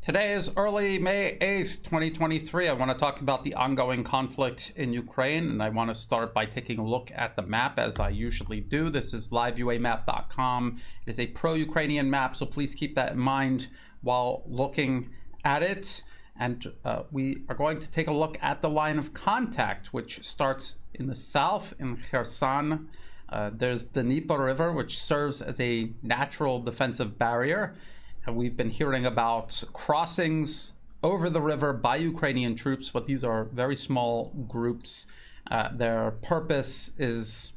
Today is early May 8th, 2023. I want to talk about the ongoing conflict in Ukraine, and I want to start by taking a look at the map as I usually do. This is liveuamap.com. It is a pro-Ukrainian map, so please keep that in mind while looking at it. And we are going to take a look at the line of contact, which starts in the south in Kherson. There's the Dnieper River, which serves as a natural defensive barrier. And we've been hearing about crossings over the river by Ukrainian troops, but these are very small groups. Their purpose is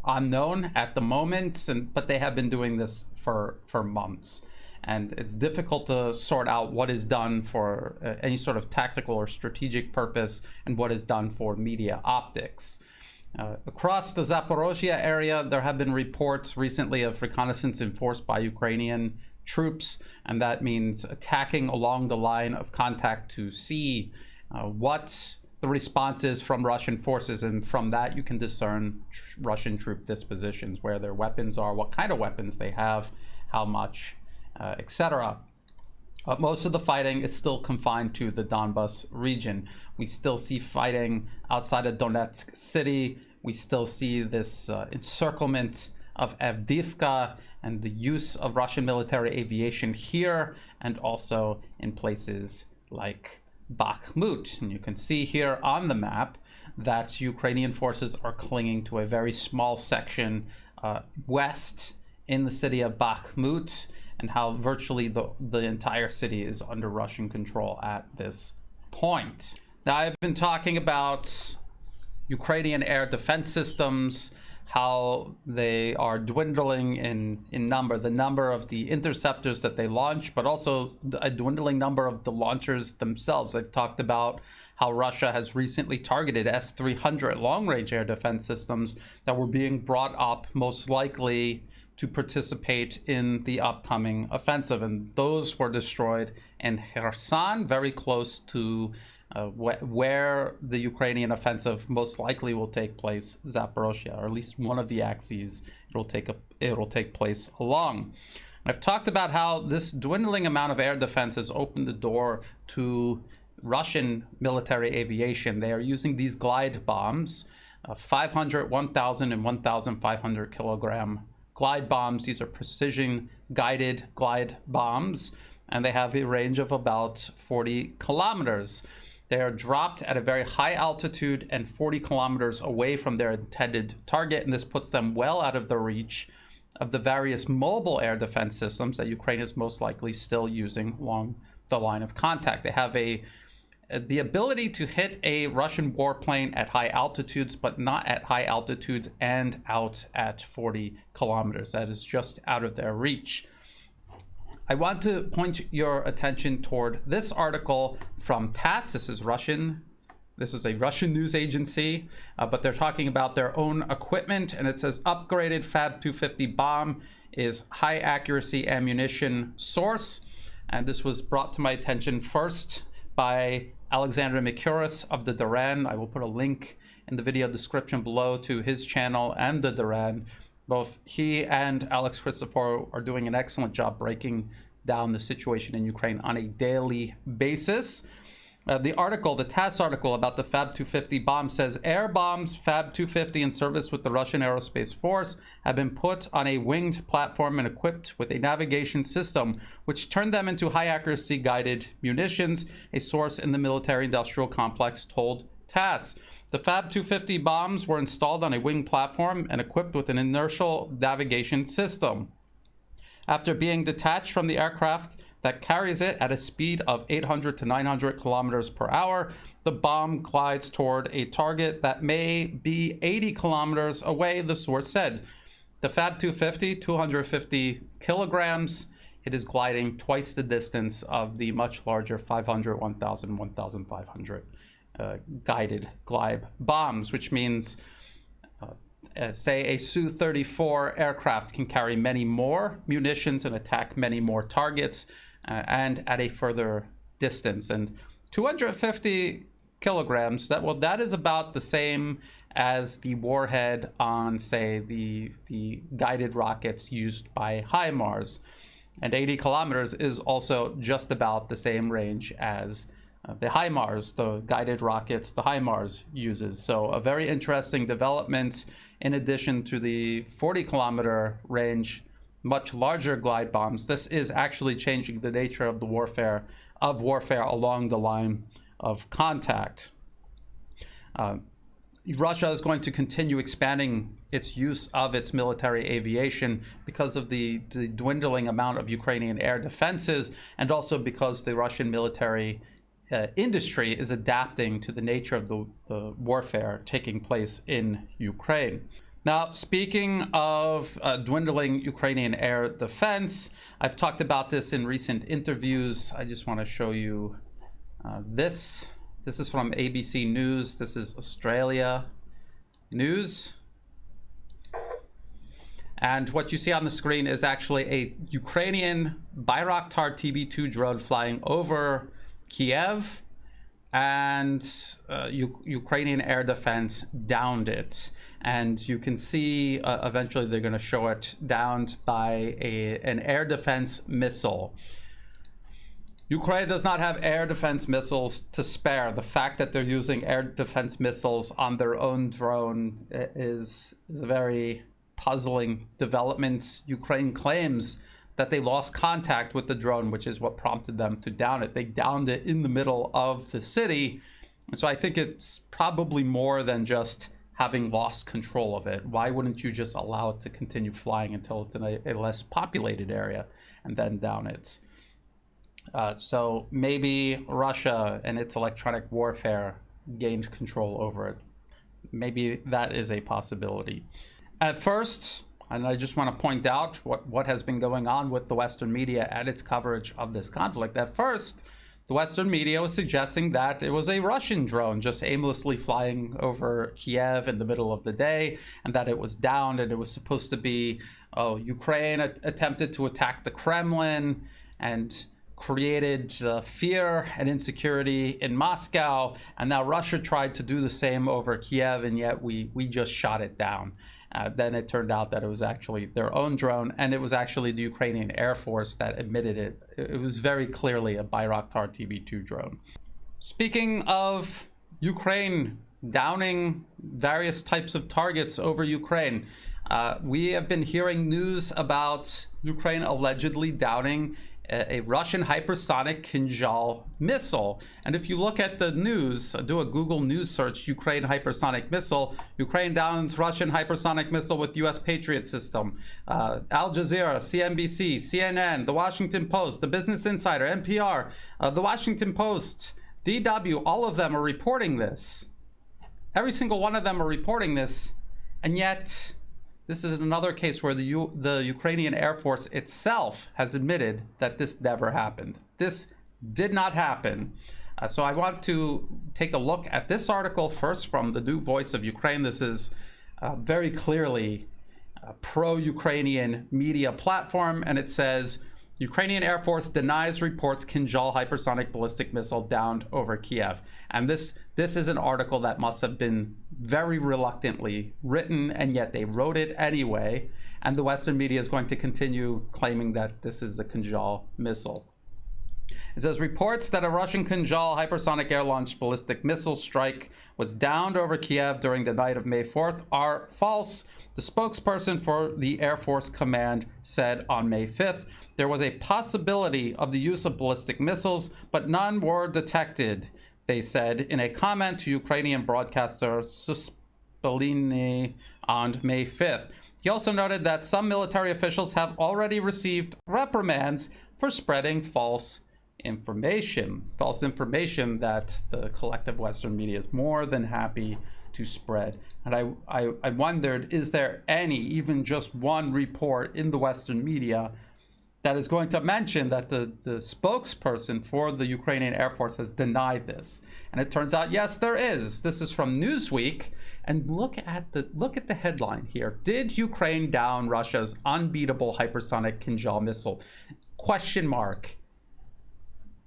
unknown at the moment, but they have been doing this for months. And it's difficult to sort out what is done for any sort of tactical or strategic purpose and what is done for media optics. Across the Zaporozhye area, there have been reports recently of reconnaissance enforced by Ukrainian troops, and that means attacking along the line of contact to see what the response is from Russian forces, and from that you can discern Russian troop dispositions, where their weapons are, what kind of weapons they have, how much, etc. Most of the fighting is still confined to the Donbass region. We still see fighting outside of Donetsk city. We still see this encirclement of Avdiivka and the use of Russian military aviation here, and also in places like Bakhmut. And you can see here on the map that Ukrainian forces are clinging to a very small section west in the city of Bakhmut, and how virtually the entire city is under Russian control at this point. Now, I've been talking about Ukrainian air defense systems, how they are dwindling in number, the number of the interceptors that they launch, but also a dwindling number of the launchers themselves. I've talked about how Russia has recently targeted S-300 long-range air defense systems that were being brought up most likely to participate in the upcoming offensive, and those were destroyed in Kherson, very close to where the Ukrainian offensive most likely will take place, Zaporozhye, or at least one of the axes it'll take place along. I've talked about how this dwindling amount of air defense has opened the door to Russian military aviation. They are using these glide bombs, 500, 1,000, and 1,500 kilogram glide bombs. These are precision guided glide bombs, and they have a range of about 40 kilometers. They are dropped at a very high altitude and 40 kilometers away from their intended target, and this puts them well out of the reach of the various mobile air defense systems that Ukraine is most likely still using along the line of contact. They have the ability to hit a Russian warplane at high altitudes, but not at high altitudes and out at 40 kilometers. That is just out of their reach. I want to point your attention toward this article from TASS. This is Russian. This is a Russian news agency, but they're talking about their own equipment, and it says upgraded Fab 250 bomb is high accuracy ammunition source. And this was brought to my attention first by Alexander Mikuris of the Duran. I will put a link in the video description below to his channel and the Duran. Both he and Alex Christopher are doing an excellent job breaking down the situation in Ukraine on a daily basis. The TASS article about the Fab 250 bomb says air bombs Fab 250 in service with the Russian Aerospace Force have been put on a winged platform and equipped with a navigation system, which turned them into high accuracy guided munitions, a source in the military industrial complex told TASS. The Fab 250 bombs were installed on a wing platform and equipped with an inertial navigation system. After being detached from the aircraft that carries it at a speed of 800 to 900 kilometers per hour, the bomb glides toward a target that may be 80 kilometers away, the source said. The Fab 250, 250 kilograms, it is gliding twice the distance of the much larger 500, 1,000, 1,500 guided glide bombs, which means say a Su-34 aircraft can carry many more munitions and attack many more targets and at a further distance. And 250 kilograms, that is about the same as the warhead on, say, the guided rockets used by HIMARS. And 80 kilometers is also just about the same range as the HIMARS, the guided rockets the HIMARS uses. So a very interesting development. In addition to the 40-kilometer range, much larger glide bombs, this is actually changing the nature of the warfare along the line of contact. Russia is going to continue expanding its use of its military aviation because of the dwindling amount of Ukrainian air defenses, and also because the Russian military industry is adapting to the nature of the warfare taking place in Ukraine. Now, speaking of dwindling Ukrainian air defense, I've talked about this in recent interviews. I just want to show you this. This is from ABC News. This is Australia News. And what you see on the screen is actually a Ukrainian Bayraktar TB-2 drone flying over Kiev, and Ukrainian air defense downed it. And you can see eventually they're going to show it downed by an air defense missile. Ukraine does not have air defense missiles to spare. The fact that they're using air defense missiles on their own drone is a very puzzling development. Ukraine claims that they lost contact with the drone, which is what prompted them to down it. They downed it in the middle of the city. And so I think it's probably more than just having lost control of it. Why wouldn't you just allow it to continue flying until it's in a less populated area and then down it? So maybe Russia and its electronic warfare gained control over it. Maybe that is a possibility. At first, and I just want to point out what has been going on with the Western media and its coverage of this conflict. At first, the Western media was suggesting that it was a Russian drone just aimlessly flying over Kiev in the middle of the day, and that it was downed, and it was supposed to be, Ukraine attempted to attack the Kremlin and created fear and insecurity in Moscow, and now Russia tried to do the same over Kiev, and yet we just shot it down. Then it turned out that it was actually their own drone, and it was actually the Ukrainian Air Force that admitted it. It was very clearly a Bayraktar TB-2 drone. Speaking of Ukraine downing various types of targets over Ukraine, we have been hearing news about Ukraine allegedly downing a Russian hypersonic Kinzhal missile. And if you look at the news, do a Google News search, Ukraine hypersonic missile, Ukraine downs Russian hypersonic missile with US Patriot system. Al Jazeera, CNBC, CNN, The Washington Post, The Business Insider, NPR, The Washington Post, DW, all of them are reporting this. Every single one of them are reporting this, and yet this is another case where the Ukrainian Air Force itself has admitted that this never happened. This did not happen. So I want to take a look at this article first from the New Voice of Ukraine. This is very clearly a pro-Ukrainian media platform, and it says, Ukrainian Air Force denies reports Kinzhal hypersonic ballistic missile downed over Kiev. And this is an article that must have been very reluctantly written, and yet they wrote it anyway. And the Western media is going to continue claiming that this is a Kinzhal missile. It says reports that a Russian Kinzhal hypersonic air-launched ballistic missile strike was downed over Kiev during the night of May 4th are false. The spokesperson for the Air Force Command said on May 5th, there was a possibility of the use of ballistic missiles, but none were detected, they said in a comment to Ukrainian broadcaster Suspilny on May 5th. He also noted that some military officials have already received reprimands for spreading false information that the collective Western media is more than happy to spread. And I wondered, is there any, even just one report in the Western media that is going to mention that the spokesperson for the Ukrainian Air Force has denied this? And it turns out, yes, there is. This is from Newsweek, and look at the headline here. Did Ukraine down Russia's unbeatable hypersonic Kinzhal missile? Question mark.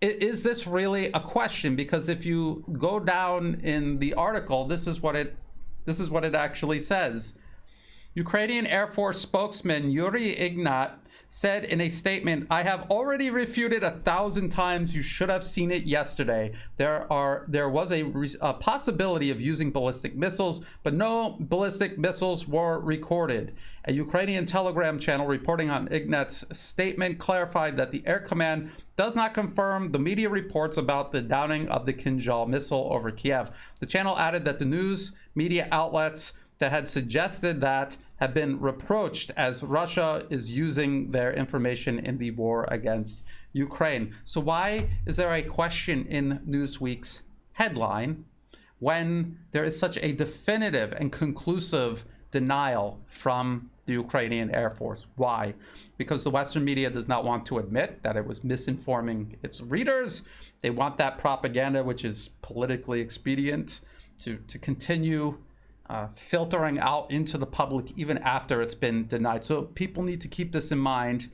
Is this really a question? Because if you go down in the article, this is what it actually says. Ukrainian Air Force spokesman Yuri Ignat said in a statement, "I have already refuted 1,000 times. You should have seen it yesterday. There was a possibility of using ballistic missiles, but no ballistic missiles were recorded." A Ukrainian Telegram channel reporting on Ignat's statement clarified that the Air Command does not confirm the media reports about the downing of the Kinzhal missile over Kiev. The channel added that the news media outlets that had suggested that have been reproached as Russia is using their information in the war against Ukraine. So why is there a question in Newsweek's headline when there is such a definitive and conclusive denial from the Ukrainian Air Force? Why? Because the Western media does not want to admit that it was misinforming its readers. They want that propaganda, which is politically expedient, to continue filtering out into the public even after it's been denied. So people need to keep this in mind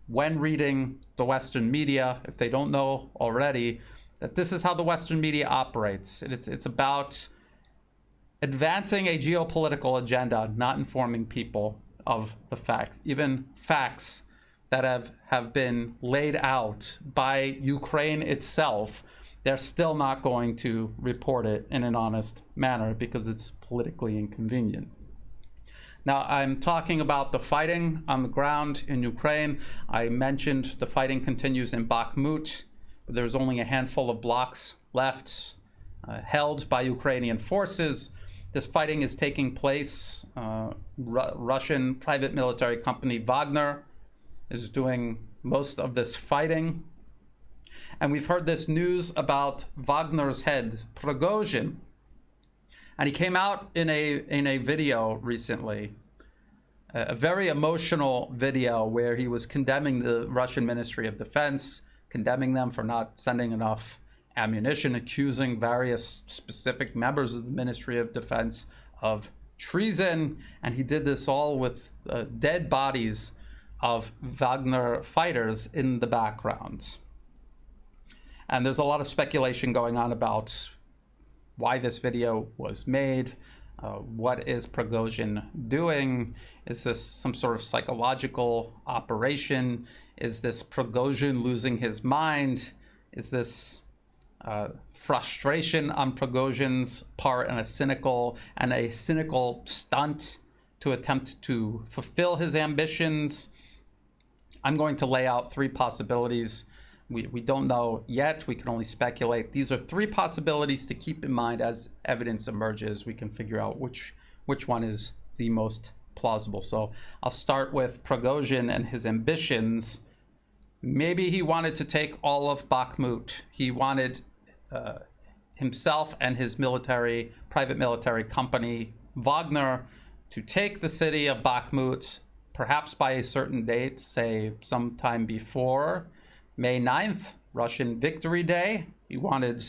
when reading the Western media, if they don't know already, that this is how the Western media operates. It's about advancing a geopolitical agenda, not informing people of the facts. Even facts that have been laid out by Ukraine itself, they're still not going to report it in an honest manner because it's politically inconvenient. Now, I'm talking about the fighting on the ground in Ukraine. I mentioned the fighting continues in Bakhmut. There's only a handful of blocks left held by Ukrainian forces. This fighting is taking place. Russian private military company Wagner is doing most of this fighting. And we've heard this news about Wagner's head, Prigozhin. And he came out in a video recently, a very emotional video where he was condemning the Russian Ministry of Defense, condemning them for not sending enough ammunition, accusing various specific members of the Ministry of Defense of treason. And he did this all with dead bodies of Wagner fighters in the background. And there's a lot of speculation going on about why this video was made. What is Prigozhin doing? Is this some sort of psychological operation? Is this Prigozhin losing his mind? Is this frustration on Prigozhin's part and a cynical stunt to attempt to fulfill his ambitions? I'm going to lay out three possibilities. We don't know yet. We can only speculate. These are three possibilities to keep in mind as evidence emerges. We can figure out which one is the most plausible. So I'll start with Prigozhin and his ambitions. Maybe he wanted to take all of Bakhmut. He wanted himself and his private military company, Wagner, to take the city of Bakhmut, perhaps by a certain date, say sometime before May 9th, Russian Victory Day. He wanted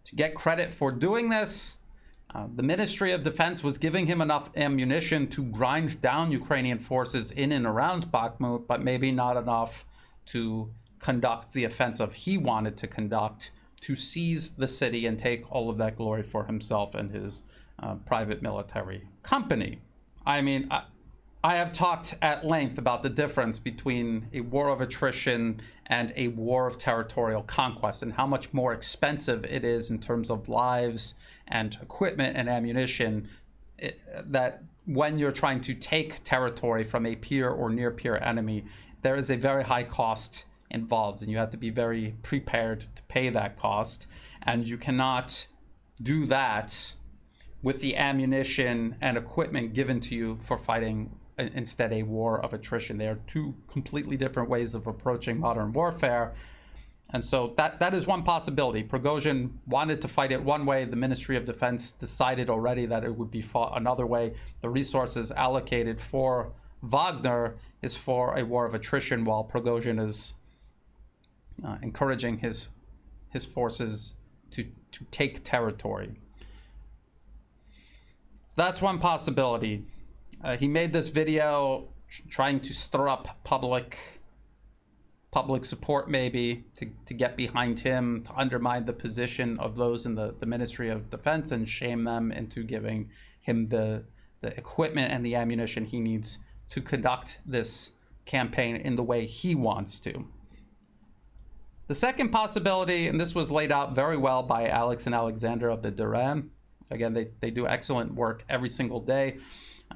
to get credit for doing this. The Ministry of Defense was giving him enough ammunition to grind down Ukrainian forces in and around Bakhmut, but maybe not enough to conduct the offensive he wanted to conduct, to seize the city and take all of that glory for himself and his private military company. I mean, I have talked at length about the difference between a war of attrition and a war of territorial conquest, and how much more expensive it is in terms of lives and equipment and ammunition, that when you're trying to take territory from a peer or near peer enemy, there is a very high cost involved, and you have to be very prepared to pay that cost. And you cannot do that with the ammunition and equipment given to you for fighting instead a war of attrition. They are two completely different ways of approaching modern warfare. And so that is one possibility. Prigozhin wanted to fight it one way. The Ministry of Defense decided already that it would be fought another way. The resources allocated for Wagner is for a war of attrition, while Prigozhin is encouraging his forces to take territory. So that's one possibility. He made this video trying to stir up public support, maybe to get behind him, to undermine the position of those in the Ministry of Defense and shame them into giving him the equipment and the ammunition he needs to conduct this campaign in the way he wants to. The second possibility, and this was laid out very well by Alex and Alexander of the Duran. Again, they do excellent work every single day.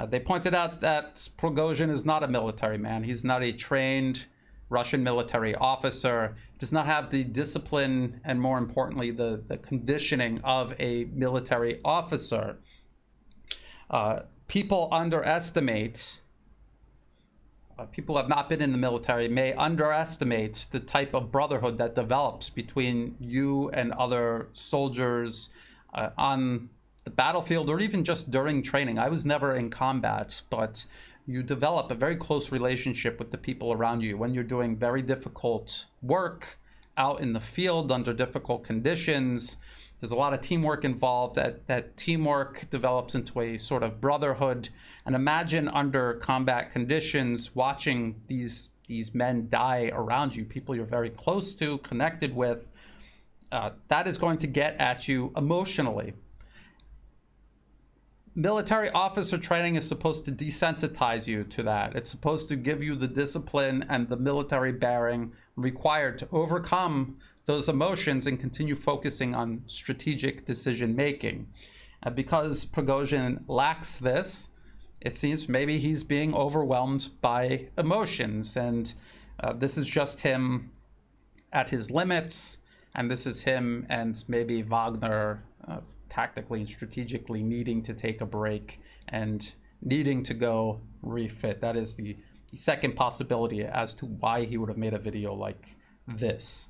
They pointed out that Prigozhin is not a military man. He's not a trained Russian military officer. He does not have the discipline and, more importantly, the conditioning of a military officer. People underestimate, people who have not been in the military may underestimate the type of brotherhood that develops between you and other soldiers on the battlefield, or even just during training. I was never in combat, but you develop a very close relationship with the people around you when you're doing very difficult work out in the field under difficult conditions. There's a lot of teamwork involved. That teamwork develops into a sort of brotherhood. And imagine under combat conditions, watching these men die around you, people you're very close to, connected with. That is going to get at you emotionally. Military officer training is supposed to desensitize you to that. It's supposed to give you the discipline and the military bearing required to overcome those emotions and continue focusing on strategic decision making. Because Prigozhin lacks this, it seems maybe he's being overwhelmed by emotions, and this is just him at his limits, and this is him and maybe Wagner tactically and strategically needing to take a break and needing to go refit. That is the second possibility as to why he would have made a video like this.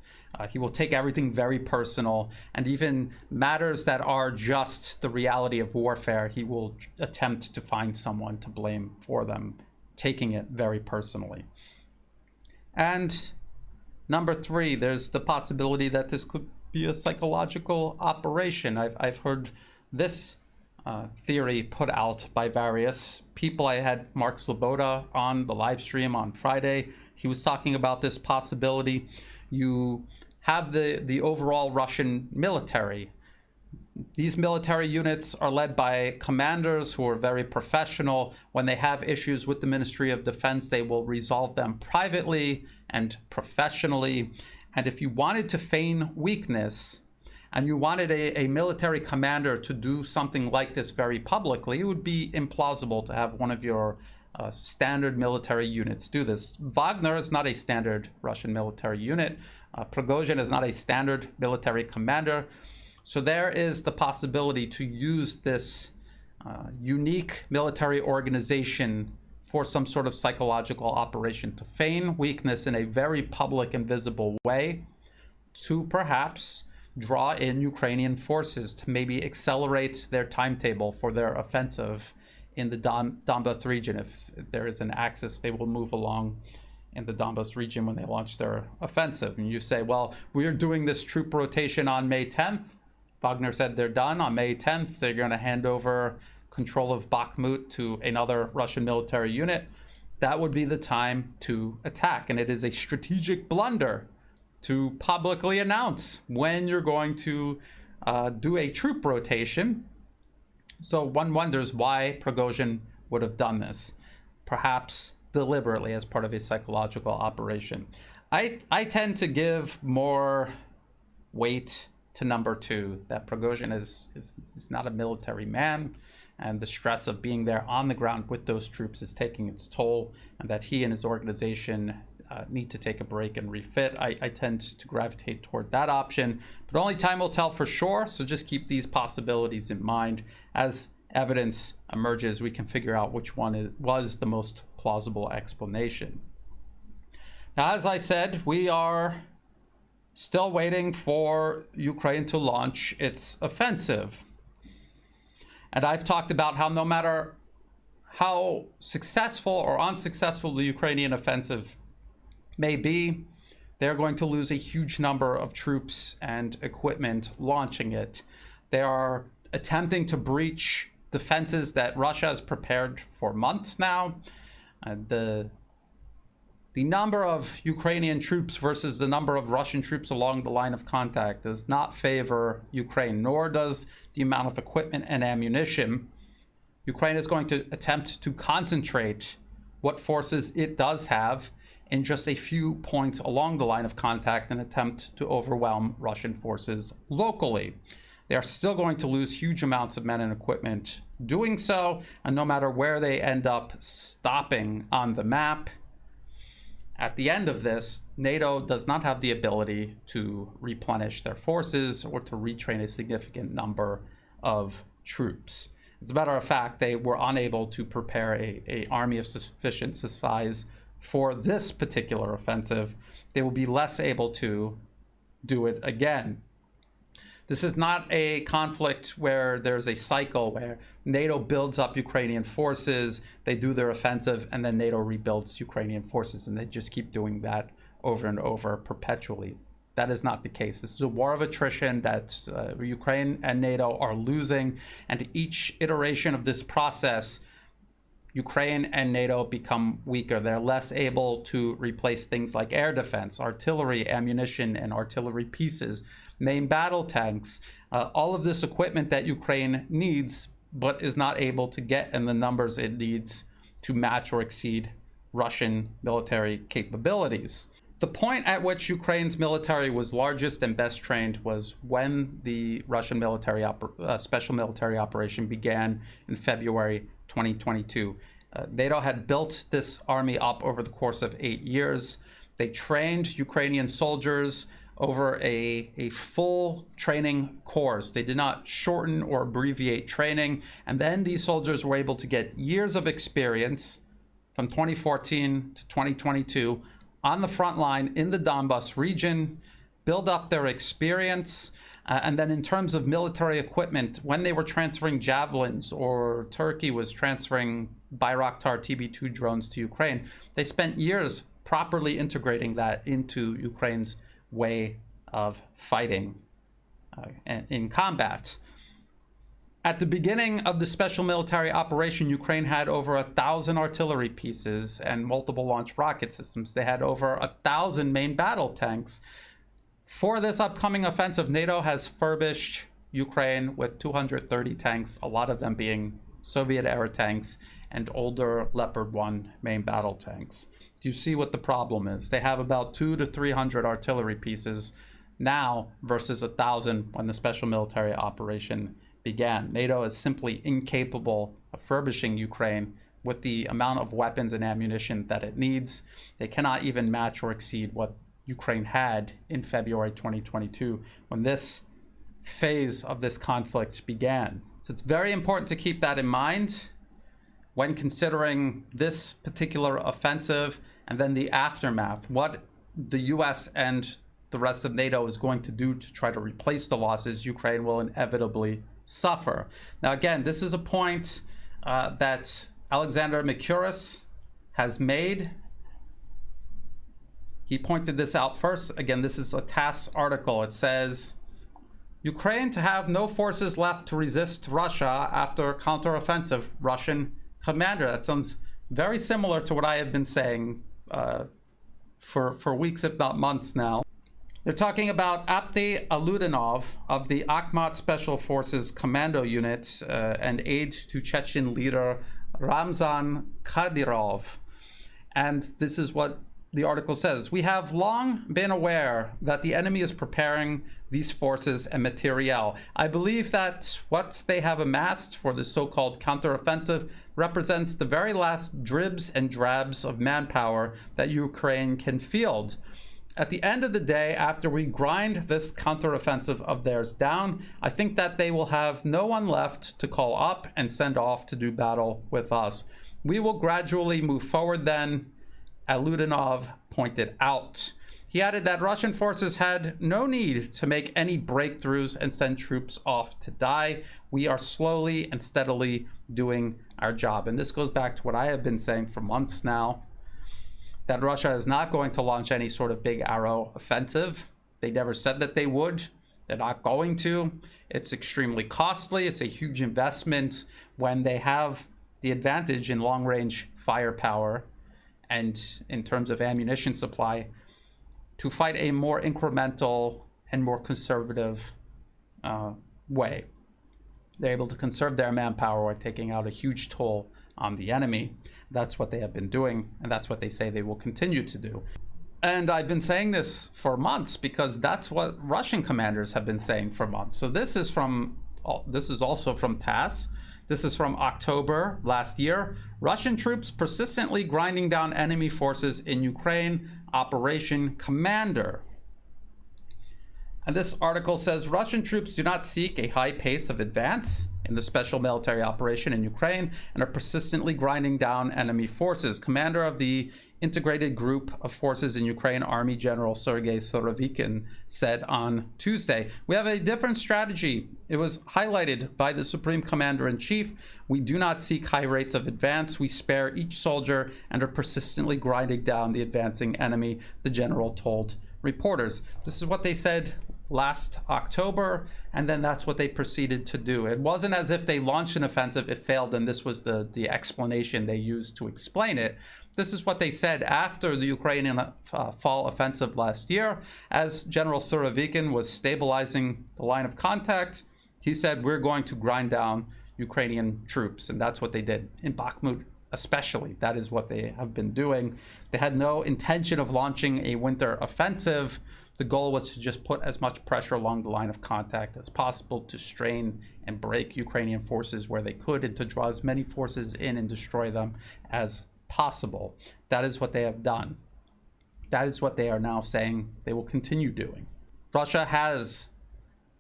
He will take everything very personal, and even matters that are just the reality of warfare, he will attempt to find someone to blame for them, taking it very personally. And number three, there's the possibility that this could be a psychological operation. I've heard this theory put out by various people. I had Mark Sloboda on the live stream on Friday. He was talking about this possibility. You have the overall Russian military. These military units are led by commanders who are very professional. When they have issues with the Ministry of Defense, they will resolve them privately and professionally. And if you wanted to feign weakness and you wanted a military commander to do something like this very publicly, it would be implausible to have one of your standard military units do this. Wagner is not a standard Russian military unit. Prigozhin is not a standard military commander. So there is the possibility to use this unique military organization for some sort of psychological operation, to feign weakness in a very public and visible way, to perhaps draw in Ukrainian forces to maybe accelerate their timetable for their offensive in the Donbass region. If there is an axis, they will move along in the Donbass region when they launch their offensive. And you say, well, we are doing this troop rotation on May 10th. Wagner said they're done. On May 10th, they're going to hand over control of Bakhmut to another Russian military unit. That would be the time to attack. And it is a strategic blunder to publicly announce when you're going to do a troop rotation. So one wonders why Prigozhin would have done this, perhaps deliberately as part of a psychological operation. I tend to give more weight to number two, that Prigozhin is not a military man, and the stress of being there on the ground with those troops is taking its toll, and that he and his organization need to take a break and refit. I tend to gravitate toward that option, but only time will tell for sure, so just keep these possibilities in mind. As evidence emerges, we can figure out which one was the most plausible explanation. Now, as I said, we are still waiting for Ukraine to launch its offensive. And I've talked about how no matter how successful or unsuccessful the Ukrainian offensive may be, they're going to lose a huge number of troops and equipment launching it. They are attempting to breach defenses that Russia has prepared for months now. The number of Ukrainian troops versus the number of Russian troops along the line of contact does not favor Ukraine, nor does the amount of equipment and ammunition. Ukraine is going to attempt to concentrate what forces it does have in just a few points along the line of contact in an attempt to overwhelm Russian forces locally. They are still going to lose huge amounts of men and equipment doing so, and no matter where they end up stopping on the map, at the end of this, NATO does not have the ability to replenish their forces or to retrain a significant number of troops. As a matter of fact, they were unable to prepare an army of sufficient size for this particular offensive. They will be less able to do it again. This is not a conflict where there's a cycle where NATO builds up Ukrainian forces, they do their offensive, and then NATO rebuilds Ukrainian forces, and they just keep doing that over and over perpetually. That is not the case. This is a war of attrition that Ukraine and NATO are losing, and each iteration of this process, Ukraine and NATO become weaker. They're less able to replace things like air defense, artillery, ammunition, and artillery pieces, main battle tanks, all of this equipment that Ukraine needs, but is not able to get in the numbers it needs to match or exceed Russian military capabilities. The point at which Ukraine's military was largest and best trained was when the Russian special military operation began in February 2022. NATO had built this army up over the course of 8 years. They trained Ukrainian soldiers over a full training course. They did not shorten or abbreviate training. And then these soldiers were able to get years of experience from 2014 to 2022 on the front line in the Donbass region, build up their experience. And then in terms of military equipment, when they were transferring javelins or Turkey was transferring Bayraktar TB-2 drones to Ukraine, they spent years properly integrating that into Ukraine's way of fighting in combat. At the beginning of the special military operation, Ukraine had over 1,000 artillery pieces and multiple launch rocket systems. They had over 1,000 main battle tanks. For this upcoming offensive, NATO has furbished Ukraine with 230 tanks, a lot of them being Soviet era tanks and older Leopard 1 main battle tanks. Do you see what the problem is? They have about 200 to 300 artillery pieces now versus 1,000 when the special military operation began. NATO is simply incapable of furbishing Ukraine with the amount of weapons and ammunition that it needs. They cannot even match or exceed what Ukraine had in February 2022 when this phase of this conflict began. So it's very important to keep that in mind when considering this particular offensive and then the aftermath, what the US and the rest of NATO is going to do to try to replace the losses Ukraine will inevitably suffer. Now, again, this is a point that Alexander Mercouris has made. He pointed this out first. Again, this is a TASS article. It says, Ukraine to have no forces left to resist Russia after counteroffensive Russian commander. That sounds very similar to what I have been saying for weeks, if not months now. They're talking about Abdi Aludinov of the Bakhmut Special Forces Commando Unit and aide to Chechen leader Ramzan Kadyrov. And this is what the article says. We have long been aware that the enemy is preparing these forces and materiel. I believe that what they have amassed for the so-called counteroffensive represents the very last dribs and drabs of manpower that Ukraine can field. At the end of the day, after we grind this counteroffensive of theirs down, I think that they will have no one left to call up and send off to do battle with us. We will gradually move forward then, Aludinov pointed out. He added that Russian forces had no need to make any breakthroughs and send troops off to die. We are slowly and steadily doing our job. And this goes back to what I have been saying for months now, that Russia is not going to launch any sort of big arrow offensive. They never said that they would. They're not going to. It's extremely costly. It's a huge investment when they have the advantage in long-range firepower and in terms of ammunition supply to fight a more incremental and more conservative way. They're able to conserve their manpower while taking out a huge toll on the enemy. That's what they have been doing, and that's what they say they will continue to do. And I've been saying this for months because that's what Russian commanders have been saying for months. So this is also from TASS. This is from October last year. Russian troops persistently grinding down enemy forces in Ukraine. Operation Commander. And this article says Russian troops do not seek a high pace of advance in the special military operation in Ukraine and are persistently grinding down enemy forces. Commander of the Integrated Group of Forces in Ukraine, Army General Sergei Surovikin, said on Tuesday, "We have a different strategy. It was highlighted by the Supreme Commander-in-Chief. We do not seek high rates of advance. We spare each soldier and are persistently grinding down the advancing enemy," the general told reporters. This is what they said last October, and then that's what they proceeded to do. It wasn't as if they launched an offensive, it failed, and this was the explanation they used to explain it. This is what they said after the Ukrainian fall offensive last year. As General Surovikin was stabilizing the line of contact, he said, "We're going to grind down Ukrainian troops," and that's what they did in Bakhmut especially. That is what they have been doing. They had no intention of launching a winter offensive. The goal was to just put as much pressure along the line of contact as possible to strain and break Ukrainian forces where they could and to draw as many forces in and destroy them as possible. That is what they have done. That is what they are now saying they will continue doing. Russia has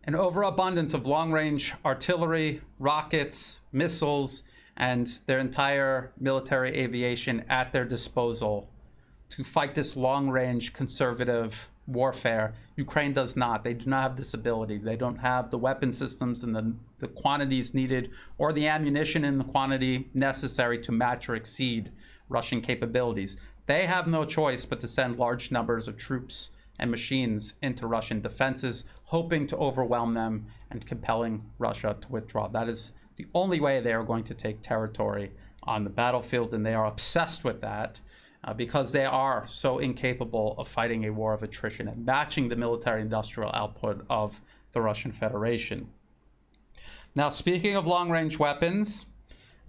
an overabundance of long-range artillery, rockets, missiles, and their entire military aviation at their disposal to fight this long-range conservative warfare. Ukraine does not. They do not have this ability. They don't have the weapon systems and the quantities needed or the ammunition in the quantity necessary to match or exceed Russian capabilities. They have no choice but to send large numbers of troops and machines into Russian defenses, hoping to overwhelm them and compelling Russia to withdraw. That is the only way they are going to take territory on the battlefield, and they are obsessed with that because they are so incapable of fighting a war of attrition and matching the military-industrial output of the Russian Federation. Now, speaking of long-range weapons,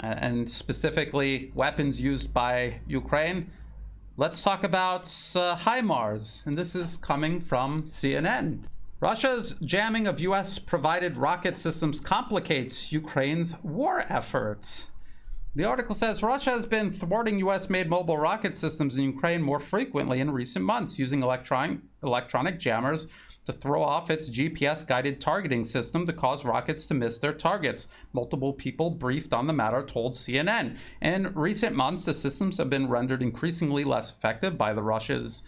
and specifically weapons used by Ukraine, let's talk about HIMARS, and this is coming from CNN. Russia's jamming of US-provided rocket systems complicates Ukraine's war efforts. The article says Russia has been thwarting US-made mobile rocket systems in Ukraine more frequently in recent months, using electronic jammers to throw off its GPS-guided targeting system to cause rockets to miss their targets. Multiple people briefed on the matter told CNN. In recent months, the systems have been rendered increasingly less effective by the Russia's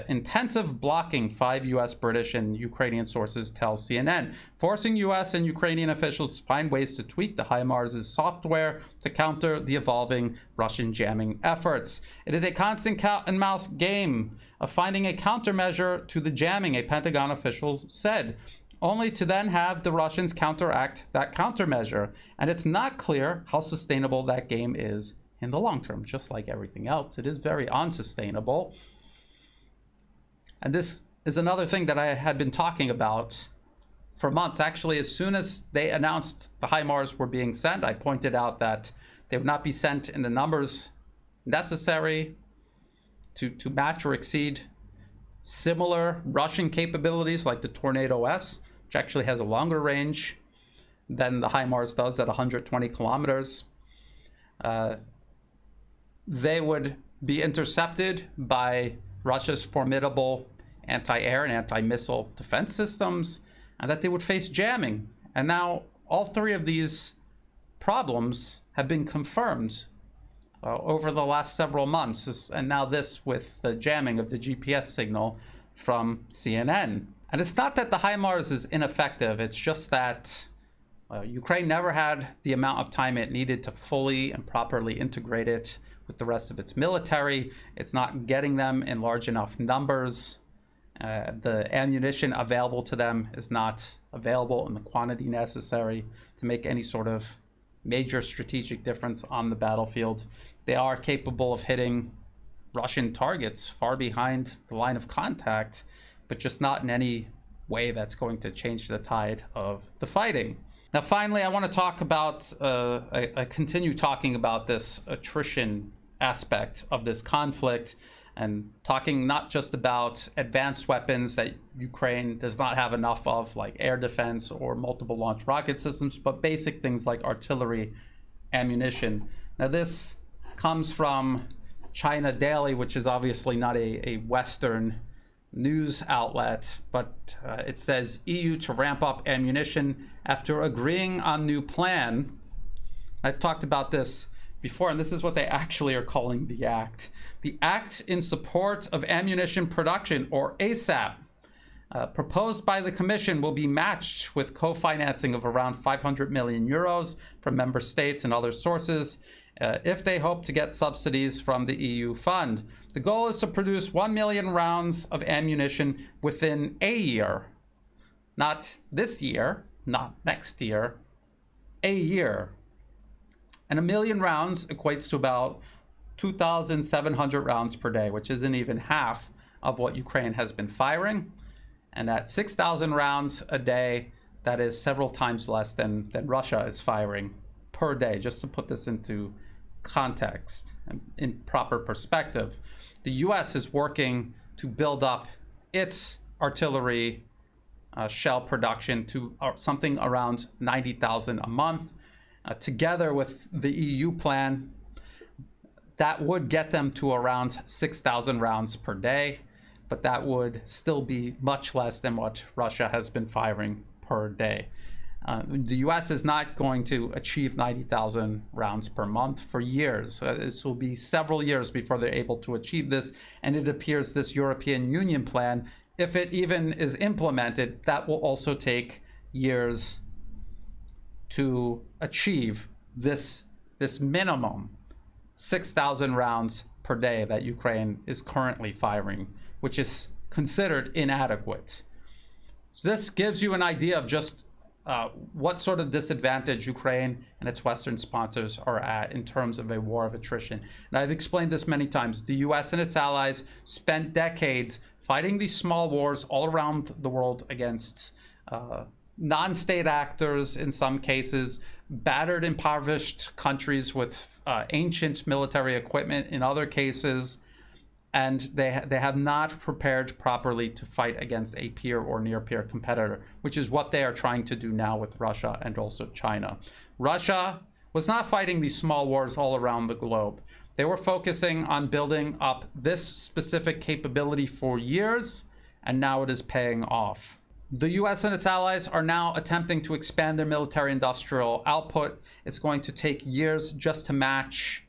intensive blocking, 5 U.S., British, and Ukrainian sources tell CNN, forcing U.S. and Ukrainian officials to find ways to tweak the HIMARS' software to counter the evolving Russian jamming efforts. It is a constant cat-and-mouse game of finding a countermeasure to the jamming, a Pentagon official said, only to then have the Russians counteract that countermeasure. And it's not clear how sustainable that game is in the long term. Just like everything else, it is very unsustainable. And this is another thing that I had been talking about for months. Actually, as soon as they announced the HIMARS were being sent, I pointed out that they would not be sent in the numbers necessary to match or exceed similar Russian capabilities like the Tornado S, which actually has a longer range than the HIMARS does at 120 kilometers. They would be intercepted by Russia's formidable anti-air and anti-missile defense systems, and that they would face jamming. And now all three of these problems have been confirmed over the last several months, and now this with the jamming of the GPS signal from CNN. And it's not that the HIMARS is ineffective, it's just that Ukraine never had the amount of time it needed to fully and properly integrate it with the rest of its military. It's not getting them in large enough numbers. The ammunition available to them is not available in the quantity necessary to make any sort of major strategic difference on the battlefield. They are capable of hitting Russian targets far behind the line of contact, but just not in any way that's going to change the tide of the fighting. Now, finally, I want to talk about, I continue talking about this attrition aspect of this conflict, and talking not just about advanced weapons that Ukraine does not have enough of, like air defense or multiple launch rocket systems, but basic things like artillery, ammunition. Now, this comes from China Daily, which is obviously not a Western news outlet, but it says EU to ramp up ammunition after agreeing on new plan. I've talked about this before, and this is what they actually are calling the act. The Act in Support of Ammunition Production, or ASAP, proposed by the Commission, will be matched with co-financing of around 500 million euros from member states and other sources if they hope to get subsidies from the EU fund. The goal is to produce 1 million rounds of ammunition within a year. Not this year, not next year, a year. And 1 million rounds equates to about 2,700 rounds per day, which isn't even half of what Ukraine has been firing. And at 6,000 rounds a day, that is several times less than Russia is firing per day, just to put this into context and in proper perspective. The US is working to build up its artillery shell production to something around 90,000 a month. Together with the EU plan, that would get them to around 6,000 rounds per day, but that would still be much less than what Russia has been firing per day. The US is not going to achieve 90,000 rounds per month for years. It will be several years before they're able to achieve this, and it appears this European Union plan, if it even is implemented, that will also take years to achieve this minimum 6,000 rounds per day that Ukraine is currently firing, which is considered inadequate. So this gives you an idea of just what sort of disadvantage Ukraine and its Western sponsors are at in terms of a war of attrition. And I've explained this many times. The US and its allies spent decades fighting these small wars all around the world against non-state actors in some cases, battered, impoverished countries with ancient military equipment in other cases, and they have not prepared properly to fight against a peer or near-peer competitor, which is what they are trying to do now with Russia and also China. Russia was not fighting these small wars all around the globe. They were focusing on building up this specific capability for years, and now it is paying off. The US and its allies are now attempting to expand their military-industrial output. It's going to take years just to match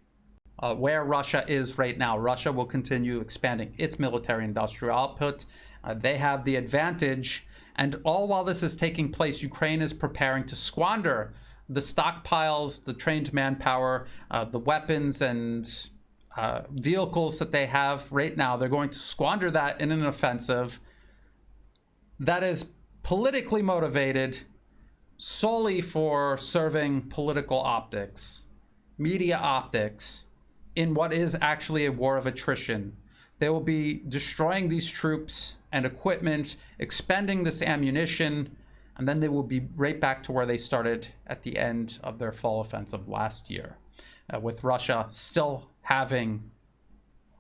where Russia is right now. Russia will continue expanding its military-industrial output. They have the advantage, and all while this is taking place, Ukraine is preparing to squander the stockpiles, the trained manpower, the weapons and vehicles that they have right now. They're going to squander that in an offensive that is politically motivated solely for serving political optics, media optics, in what is actually a war of attrition. They will be destroying these troops and equipment, expending this ammunition, and then they will be right back to where they started at the end of their fall offensive last year, with Russia still having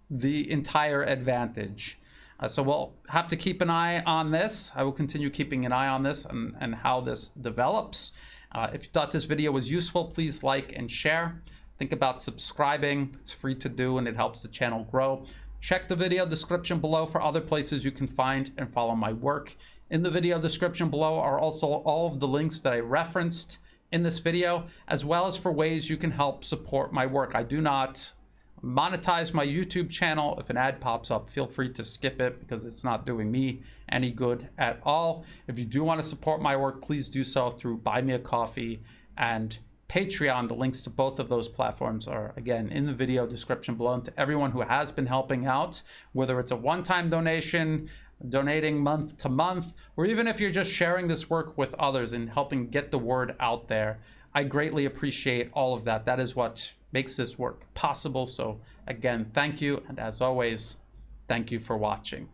the entire advantage. So we'll have to keep an eye on this. I will continue keeping an eye on this and how this develops. If you thought this video was useful, please like and share. Think about subscribing. It's free to do and it helps the channel grow. Check the video description below for other places you can find and follow my work. In the video description below are also all of the links that I referenced in this video, as well as for ways you can help support my work. I do not monetize my YouTube channel. If an ad pops up, feel free to skip it because it's not doing me any good at all. If you do want to support my work, please do so through Buy Me a Coffee and Patreon. The links to both of those platforms are, again, in the video description below. And to everyone who has been helping out, whether it's a one-time donation, donating month to month, or even if you're just sharing this work with others and helping get the word out there, I greatly appreciate all of that. That is what makes this work possible. So again, thank you. And as always, thank you for watching.